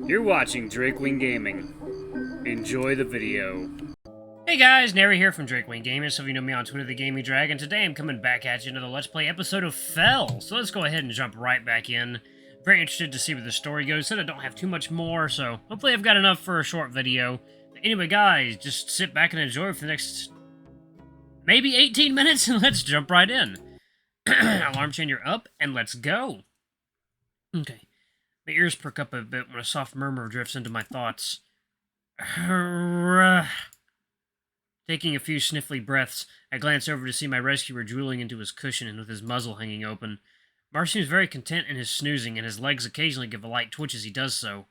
You're watching Drakewing Gaming. Enjoy the video. Hey guys, Nary here from Drakewing Gaming. Some of you know me on Twitter, the Gaming Dragon. Today I'm coming back at you another Let's Play episode of Fell. So let's go ahead and jump right back in. Very interested to see where the story goes. Said I don't have too much more, so hopefully I've got enough for a short video. But anyway, guys, just sit back and enjoy for the next maybe 18 minutes, and let's jump right in. Alarm chain, you're up, and let's go. Okay. My ears perk up a bit when a soft murmur drifts into my thoughts. Taking a few sniffly breaths, I glance over to see my rescuer drooling into his cushion and with his muzzle hanging open. Mars seems very content in his snoozing, and his legs occasionally give a light twitch as he does so.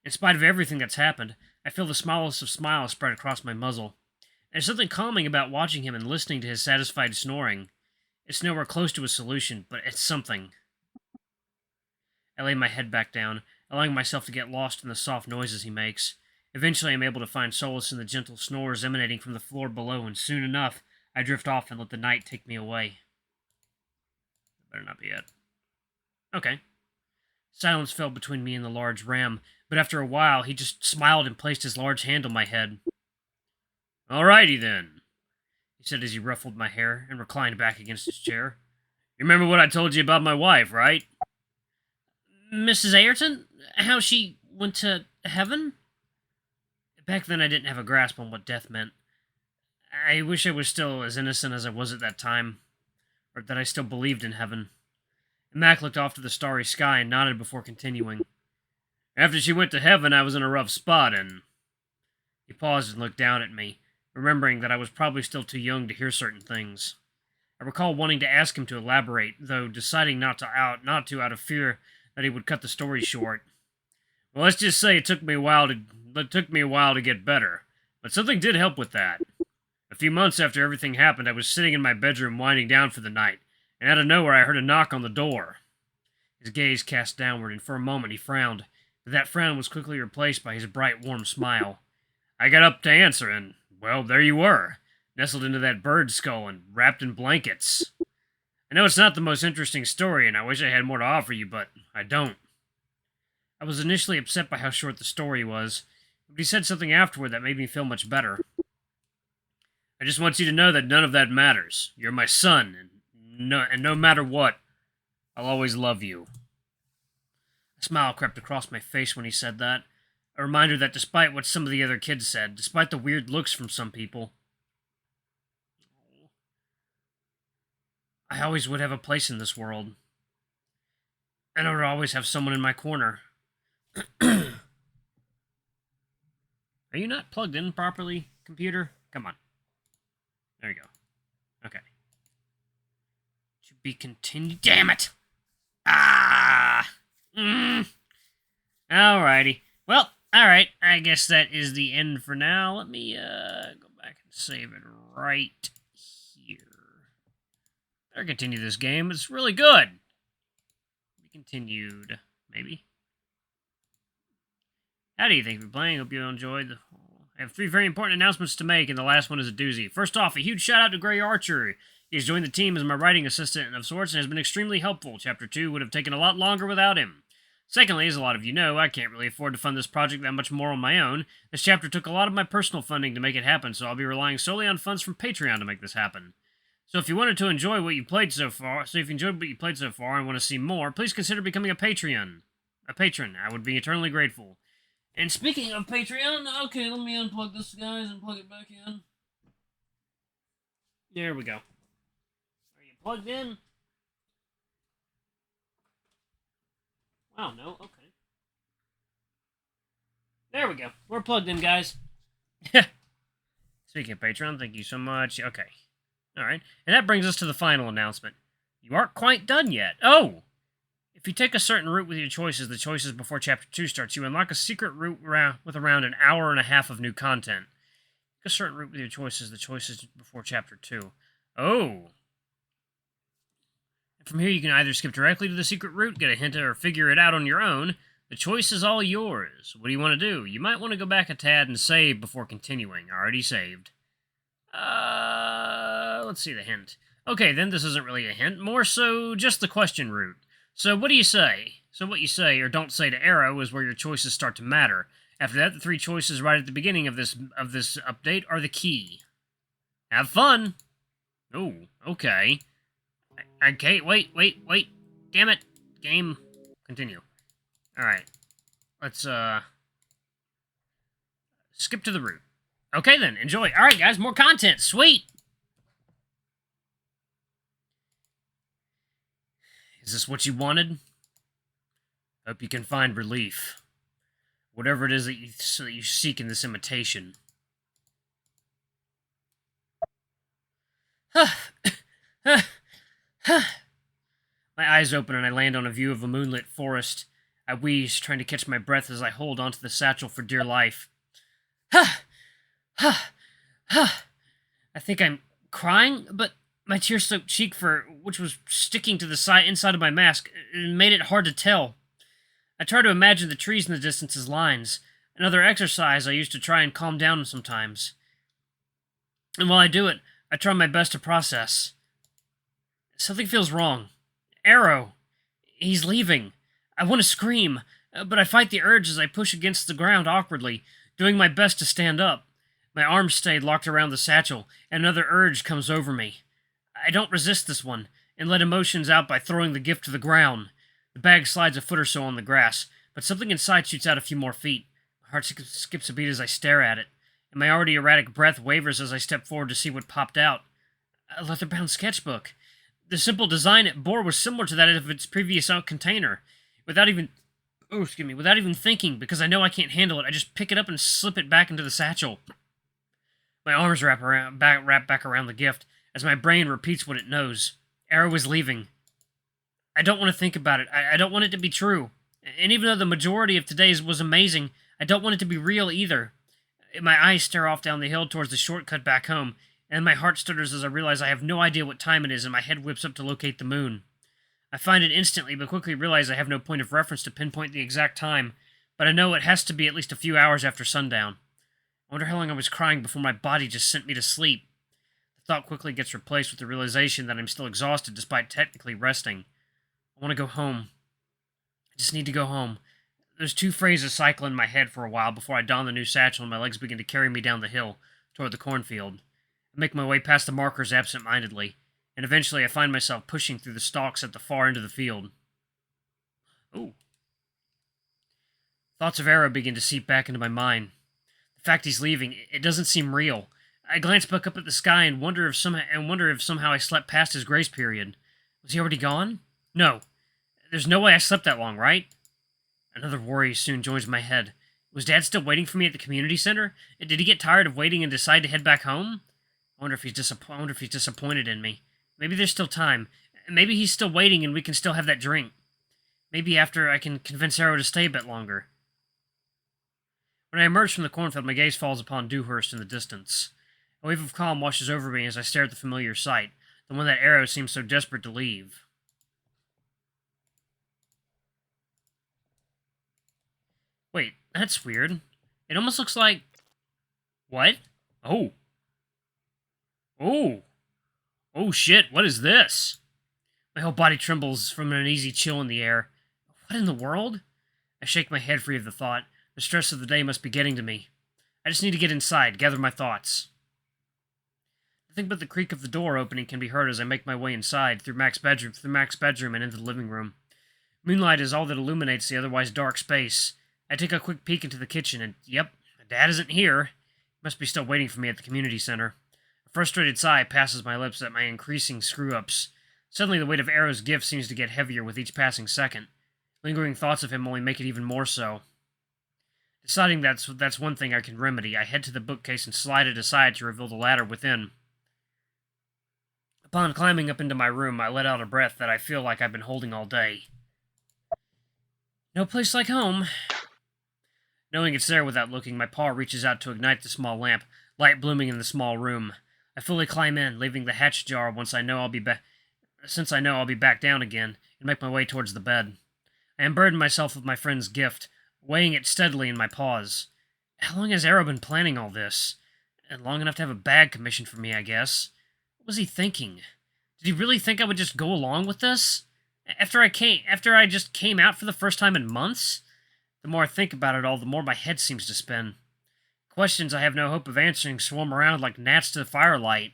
In spite of everything that's happened, I feel the smallest of smiles spread across my muzzle. There's something calming about watching him and listening to his satisfied snoring. It's nowhere close to a solution, but it's something. I lay my head back down, allowing myself to get lost in the soft noises he makes. Eventually, I'm able to find solace in the gentle snores emanating from the floor below, and soon enough, I drift off and let the night take me away. Better not be it. Okay. Silence fell between me and the large ram, but after a while, he just smiled and placed his large hand on my head. "Alrighty then," he said as he ruffled my hair and reclined back against his chair. "You remember what I told you about my wife, right?" "Mrs. Ayrton? How she went to heaven?" Back then I didn't have a grasp on what death meant. I wish I was still as innocent as I was at that time, or that I still believed in heaven. Mac looked off to the starry sky and nodded before continuing. "After she went to heaven, I was in a rough spot, and..." He paused and looked down at me, remembering that I was probably still too young to hear certain things. I recall wanting to ask him to elaborate, though deciding not to out of fear that he would cut the story short. "Well, let's just say it took me a while to get better, but something did help with that. A few months after everything happened, I was sitting in my bedroom winding down for the night, and out of nowhere I heard a knock on the door." His gaze cast downward, and for a moment he frowned, but that frown was quickly replaced by his bright, warm smile. I got up to answer, and, well, there you were, nestled into that bird skull and wrapped in blankets. I know it's not the most interesting story, and I wish I had more to offer you, but I don't. I was initially upset by how short the story was, but he said something afterward that made me feel much better. "I just want you to know that none of that matters. You're my son, and no matter what, I'll always love you." A smile crept across my face when he said that, a reminder that despite what some of the other kids said, despite the weird looks from some people, I always would have a place in this world. And I would always have someone in my corner. Are you not plugged in properly, computer? Come on. There you go. Okay. To be continued. Damn it! Alrighty. Well, alright. I guess that is the end for now. Let me go back and save it right here. Better continue this game. It's really good. Be continued. Maybe. Howdy, thank you for playing. Hope you enjoyed. I have 3 very important announcements to make, and the last one is a doozy. First off, a huge shout out to Gray Archer. He has joined the team as my writing assistant of sorts and has been extremely helpful. Chapter 2 would have taken a lot longer without him. Secondly, as a lot of you know, I can't really afford to fund this project that much more on my own. This chapter took a lot of my personal funding to make it happen, so I'll be relying solely on funds from Patreon to make this happen. So if you wanted to enjoy what you played so far, and want to see more, please consider becoming a patron. I would be eternally grateful. And speaking of Patreon, okay, let me unplug this, guys, and plug it back in. There we go. Are you plugged in? Wow, no, okay. There we go. We're plugged in, guys. Speaking of Patreon, thank you so much. Okay. Alright. And that brings us to the final announcement. You aren't quite done yet. Oh! If you take a certain route with your choices, the choices before Chapter 2 starts, you unlock a secret route with around an hour and a half of new content. Take a certain route with your choices, the choices before Chapter 2. Oh! And from here you can either skip directly to the secret route, get a hint, or figure it out on your own. The choice is all yours. What do you want to do? You might want to go back a tad and save before continuing. Already saved. Let's see the hint. Okay, then this isn't really a hint, more so just the question route. So what do you say? So what you say or don't say to Arrow is where your choices start to matter. After that, the three choices right at the beginning of this update are the key. Have fun. Oh, okay. Okay, wait. Damn it. Game. Continue. Alright. Let's, skip to the root. Okay then, enjoy. Alright guys, more content. Sweet! Is this what you wanted? Hope you can find relief. Whatever it is that you seek in this imitation. My eyes open and I land on a view of a moonlit forest. I wheeze, trying to catch my breath as I hold onto the satchel for dear life. I think I'm crying, but my tear-soaked cheek fur, which was sticking to the inside of my mask, made it hard to tell. I try to imagine the trees in the distance as lines, another exercise I use to try and calm down sometimes. And while I do it, I try my best to process. Something feels wrong. Arrow. He's leaving. I want to scream, but I fight the urge as I push against the ground awkwardly, doing my best to stand up. My arms stay locked around the satchel, and another urge comes over me. I don't resist this one, and let emotions out by throwing the gift to the ground. The bag slides a foot or so on the grass, but something inside shoots out a few more feet. My heart skips a beat as I stare at it, and my already erratic breath wavers as I step forward to see what popped out. A leather-bound sketchbook. The simple design it bore was similar to that of its previous container. Without even thinking, because I know I can't handle it, I just pick it up and slip it back into the satchel. My arms wrap back around the gift, as my brain repeats what it knows. Arrow is leaving. I don't want to think about it. I don't want it to be true. And even though the majority of today's was amazing, I don't want it to be real either. My eyes stare off down the hill towards the shortcut back home, and my heart stutters as I realize I have no idea what time it is, and my head whips up to locate the moon. I find it instantly, but quickly realize I have no point of reference to pinpoint the exact time, but I know it has to be at least a few hours after sundown. I wonder how long I was crying before my body just sent me to sleep. The thought quickly gets replaced with the realization that I'm still exhausted despite technically resting. I want to go home. I just need to go home. Those two phrases cycle in my head for a while before I don the new satchel and my legs begin to carry me down the hill toward the cornfield. I make my way past the markers absent-mindedly, and eventually I find myself pushing through the stalks at the far end of the field. Ooh. Thoughts of Arrow begin to seep back into my mind. The fact he's leaving, it doesn't seem real. I glance back up at the sky and wonder if somehow I slept past his grace period. Was he already gone? No. There's no way I slept that long, right? Another worry soon joins my head. Was Dad still waiting for me at the community center? Did he get tired of waiting and decide to head back home? I wonder if he's disappointed in me. Maybe there's still time. Maybe he's still waiting and we can still have that drink. Maybe after I can convince Arrow to stay a bit longer. When I emerge from the cornfield, my gaze falls upon Dewhurst in the distance. A wave of calm washes over me as I stare at the familiar sight, the one that Arrow seems so desperate to leave. Wait, that's weird. It almost looks like... What? Oh. Oh. Oh shit, what is this? My whole body trembles from an uneasy chill in the air. What in the world? I shake my head free of the thought. The stress of the day must be getting to me. I just need to get inside, gather my thoughts. Nothing but the creak of the door opening can be heard as I make my way inside, through Mac's bedroom and into the living room. Moonlight is all that illuminates the otherwise dark space. I take a quick peek into the kitchen, and yep, Dad isn't here. He must be still waiting for me at the community center. A frustrated sigh passes my lips at my increasing screw-ups. Suddenly the weight of Arrow's gift seems to get heavier with each passing second. Lingering thoughts of him only make it even more so. Deciding that's one thing I can remedy, I head to the bookcase and slide it aside to reveal the ladder within. Upon climbing up into my room, I let out a breath that I feel like I've been holding all day. No place like home. Knowing it's there without looking, my paw reaches out to ignite the small lamp, light blooming in the small room. I fully climb in, leaving the hatch ajar since I know I'll be back down again, and make my way towards the bed. I unburden myself with my friend's gift, weighing it steadily in my paws. How long has Arrow been planning all this? And long enough to have a bag commissioned for me, I guess. What was he thinking? Did he really think I would just go along with this? After I just came out for the first time in months? The more I think about it all, the more my head seems to spin. Questions I have no hope of answering swarm around like gnats to the firelight.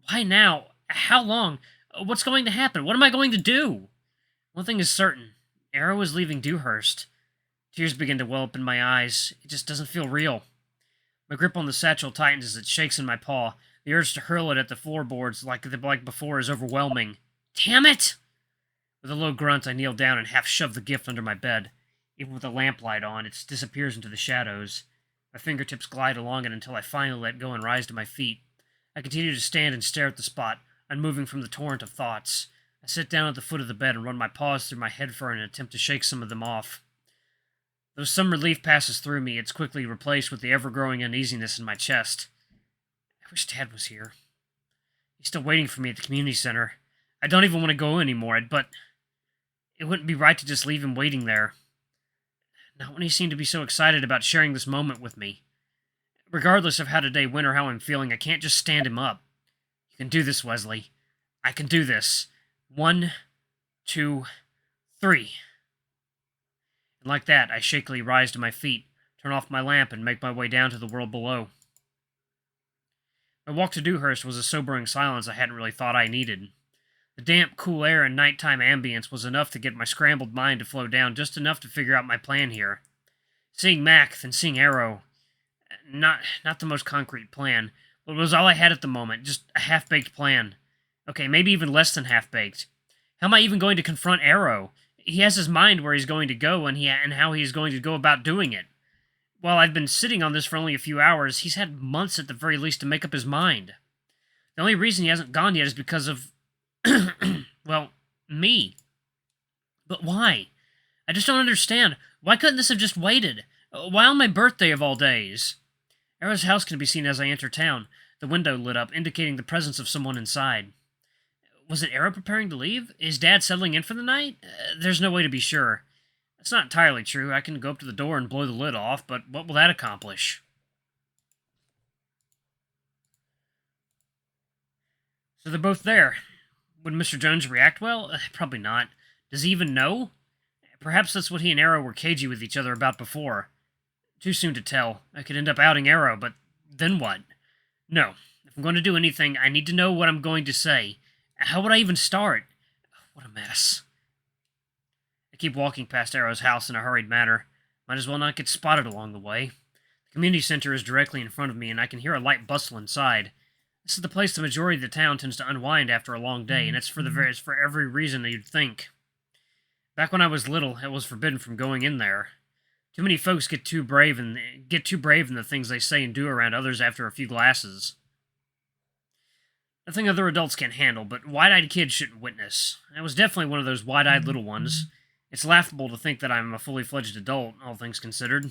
Why now? How long? What's going to happen? What am I going to do? One thing is certain. Arrow is leaving Dewhurst. Tears begin to well up in my eyes. It just doesn't feel real. My grip on the satchel tightens as it shakes in my paw. The urge to hurl it at the floorboards like before is overwhelming. Damn it! With a low grunt, I kneel down and half shove the gift under my bed. Even with the lamplight on, it disappears into the shadows. My fingertips glide along it until I finally let go and rise to my feet. I continue to stand and stare at the spot, unmoving from the torrent of thoughts. I sit down at the foot of the bed and run my paws through my head fur in an attempt to shake some of them off. Though some relief passes through me, it's quickly replaced with the ever-growing uneasiness in my chest. I wish Dad was here. He's still waiting for me at the community center. I don't even want to go anymore, but it wouldn't be right to just leave him waiting there. Not when he seemed to be so excited about sharing this moment with me. Regardless of how today went or how I'm feeling, I can't just stand him up. You can do this, Wesley. I can do this. 1, 2, 3. And like that, I shakily rise to my feet, turn off my lamp, and make my way down to the world below. My walk to Dewhurst was a sobering silence I hadn't really thought I needed. The damp, cool air and nighttime ambience was enough to get my scrambled mind to flow down just enough to figure out my plan here. Seeing Mac, then seeing Arrow. Not the most concrete plan, but it was all I had at the moment, just a half-baked plan. Okay, maybe even less than half-baked. How am I even going to confront Arrow? He has his mind where he's going to go and how he's going to go about doing it. While I've been sitting on this for only a few hours, he's had months at the very least to make up his mind. The only reason he hasn't gone yet is because of, well, me. But why? I just don't understand. Why couldn't this have just waited? Why on my birthday of all days? Arrow's house can be seen as I enter town, the window lit up, indicating the presence of someone inside. Was it Arrow preparing to leave? Is Dad settling in for the night? There's no way to be sure. That's not entirely true. I can go up to the door and blow the lid off, but what will that accomplish? So they're both there. Would Mr. Jones react well? Probably not. Does he even know? Perhaps that's what he and Arrow were cagey with each other about before. Too soon to tell. I could end up outing Arrow, but then what? No. If I'm going to do anything, I need to know what I'm going to say. How would I even start? What a mess. I keep walking past Arrow's house in a hurried manner. Might as well not get spotted along the way. The community center is directly in front of me, and I can hear a light bustle inside. This is the place the majority of the town tends to unwind after a long day, and it's for every reason that you'd think. Back when I was little, it was forbidden from going in there. Too many folks get too brave in the things they say and do around others after a few glasses. Nothing other adults can't handle, but wide-eyed kids shouldn't witness. I was definitely one of those wide-eyed little ones. It's laughable to think that I'm a fully fledged adult, all things considered.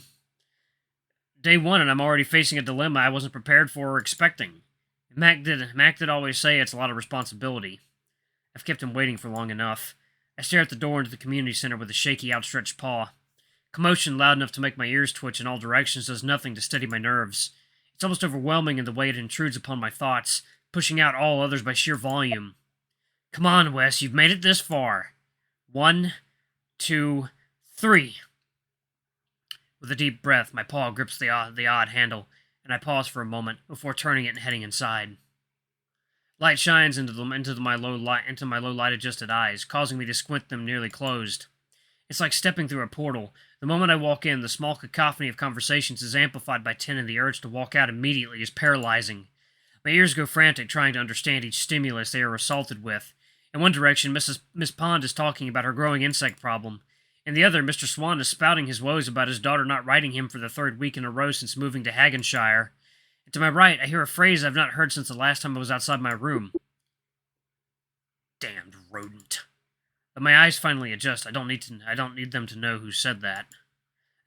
Day 1, and I'm already facing a dilemma I wasn't prepared for or expecting. Mac did always say it's a lot of responsibility. I've kept him waiting for long enough. I stare at the door into the community center with a shaky, outstretched paw. Commotion loud enough to make my ears twitch in all directions does nothing to steady my nerves. It's almost overwhelming in the way it intrudes upon my thoughts, pushing out all others by sheer volume. Come on, Wes, you've made it this far. 1, 2, 3. With a deep breath, my paw grips the odd handle, and I pause for a moment before turning it and heading inside. Light shines into my low-light adjusted eyes, causing me to squint them nearly closed. It's like stepping through a portal. The moment I walk in, the small cacophony of conversations is amplified by 10, and the urge to walk out immediately is paralyzing. My ears go frantic trying to understand each stimulus they are assaulted with. In one direction, Miss Pond is talking about her growing insect problem. In the other, Mr. Swan is spouting his woes about his daughter not writing him for the 3rd week in a row since moving to Hagenshire. And to my right, I hear a phrase I've not heard since the last time I was outside my room. Damned rodent. But my eyes finally adjust. I don't need them to know who said that.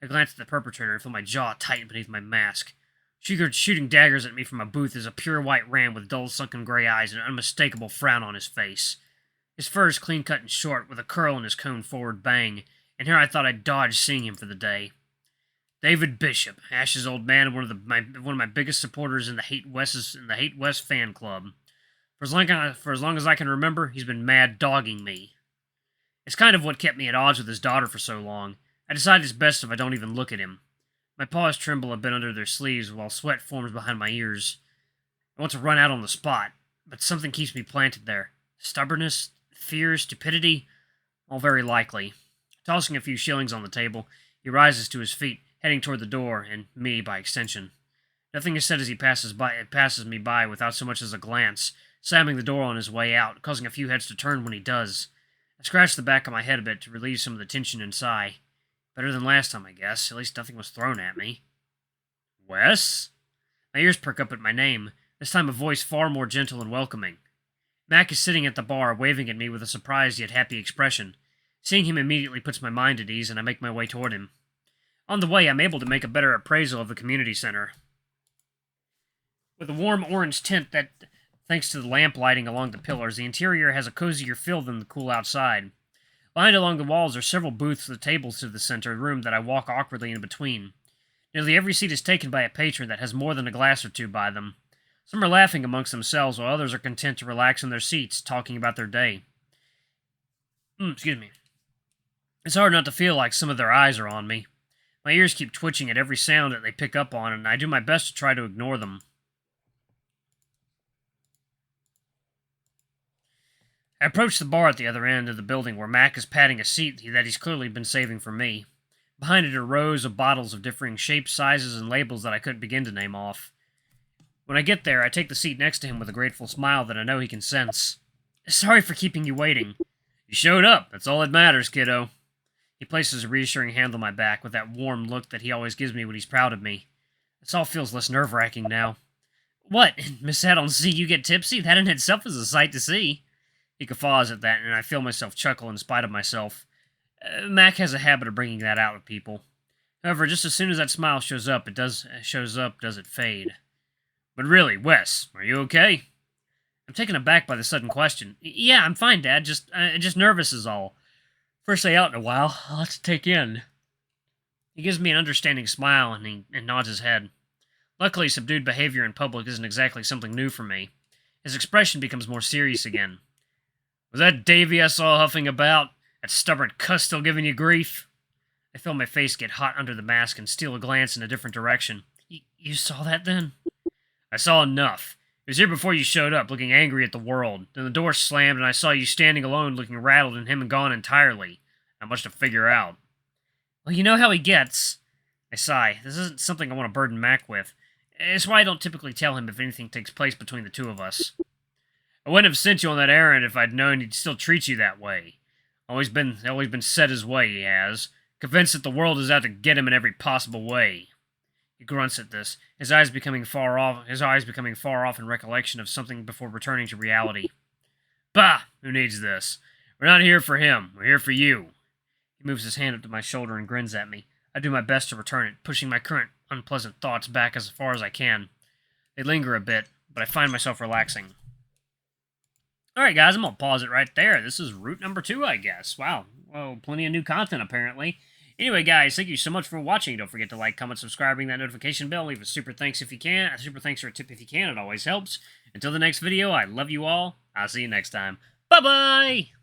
I glance at the perpetrator and feel my jaw tighten beneath my mask. Shooting daggers at me from a booth is a pure white ram with dull, sunken gray eyes and an unmistakable frown on his face. His fur is clean-cut and short, with a curl in his cone forward bang, and here I thought I'd dodge seeing him for the day. David Bishop, Ash's old man, and one of my biggest supporters in the Hate West fan club. For as long as I can remember, he's been mad dogging me. It's kind of what kept me at odds with his daughter for so long. I decide it's best if I don't even look at him. My paws tremble a bit under their sleeves while sweat forms behind my ears. I want to run out on the spot, but something keeps me planted there. Stubbornness, fear, stupidity, all very likely. Tossing a few shillings on the table, he rises to his feet, heading toward the door, and me by extension. Nothing is said as he passes me by without so much as a glance, slamming the door on his way out, causing a few heads to turn when he does. I scratch the back of my head a bit to relieve some of the tension and sigh. Better than last time, I guess. At least nothing was thrown at me. Wes? My ears perk up at my name, this time a voice far more gentle and welcoming. Mac is sitting at the bar, waving at me with a surprised yet happy expression. Seeing him immediately puts my mind at ease, and I make my way toward him. On the way, I'm able to make a better appraisal of the community center. With a warm orange tint that, thanks to the lamp lighting along the pillars, the interior has a cozier feel than the cool outside. Lined along the walls are several booths with tables to the center room that I walk awkwardly in between. Nearly every seat is taken by a patron that has more than a glass or two by them. Some are laughing amongst themselves, while others are content to relax in their seats, talking about their day. Excuse me. It's hard not to feel like some of their eyes are on me. My ears keep twitching at every sound that they pick up on, and I do my best to try to ignore them. I approach the bar at the other end of the building where Mac is patting a seat that he's clearly been saving for me. Behind it are rows of bottles of differing shapes, sizes, and labels that I couldn't begin to name off. When I get there, I take the seat next to him with a grateful smile that I know he can sense. Sorry for keeping you waiting. You showed up. That's all that matters, kiddo. He places a reassuring hand on my back with that warm look that he always gives me when he's proud of me. This all feels less nerve-wracking now. What? Miss out on see you get tipsy? That in itself is a sight to see. He guffaws at that, and I feel myself chuckle in spite of myself. Mac has a habit of bringing that out of people. However, just as soon as that smile shows up, does it fade. But really, Wes, are you okay? I'm taken aback by the sudden question. Yeah, I'm fine, Dad. Just nervous is all. First day out in a while. Lots to take in. He gives me an understanding smile and nods his head. Luckily, subdued behavior in public isn't exactly something new for me. His expression becomes more serious again. Was that Davy I saw huffing about? That stubborn cuss still giving you grief? I feel my face get hot under the mask and steal a glance in a different direction. You saw that then? I saw enough. He was here before you showed up, looking angry at the world. Then the door slammed and I saw you standing alone, looking rattled, and him gone entirely. Not much to figure out. Well, you know how he gets. I sigh. This isn't something I want to burden Mac with. It's why I don't typically tell him if anything takes place between the two of us. I wouldn't have sent you on that errand if I'd known he'd still treat you that way. Always been set his way, he has. Convinced that the world is out to get him in every possible way. He grunts at this, his eyes becoming far off in recollection of something before returning to reality. Bah! Who needs this? We're not here for him. We're here for you. He moves his hand up to my shoulder and grins at me. I do my best to return it, pushing my current unpleasant thoughts back as far as I can. They linger a bit, but I find myself relaxing. Alright guys, I'm going to pause it right there. This is route number 2, I guess. Wow. Well, plenty of new content, apparently. Anyway, guys, thank you so much for watching. Don't forget to like, comment, subscribe, ring that notification bell. Leave a super thanks if you can. A super thanks or a tip if you can. It always helps. Until the next video, I love you all. I'll see you next time. Bye-bye!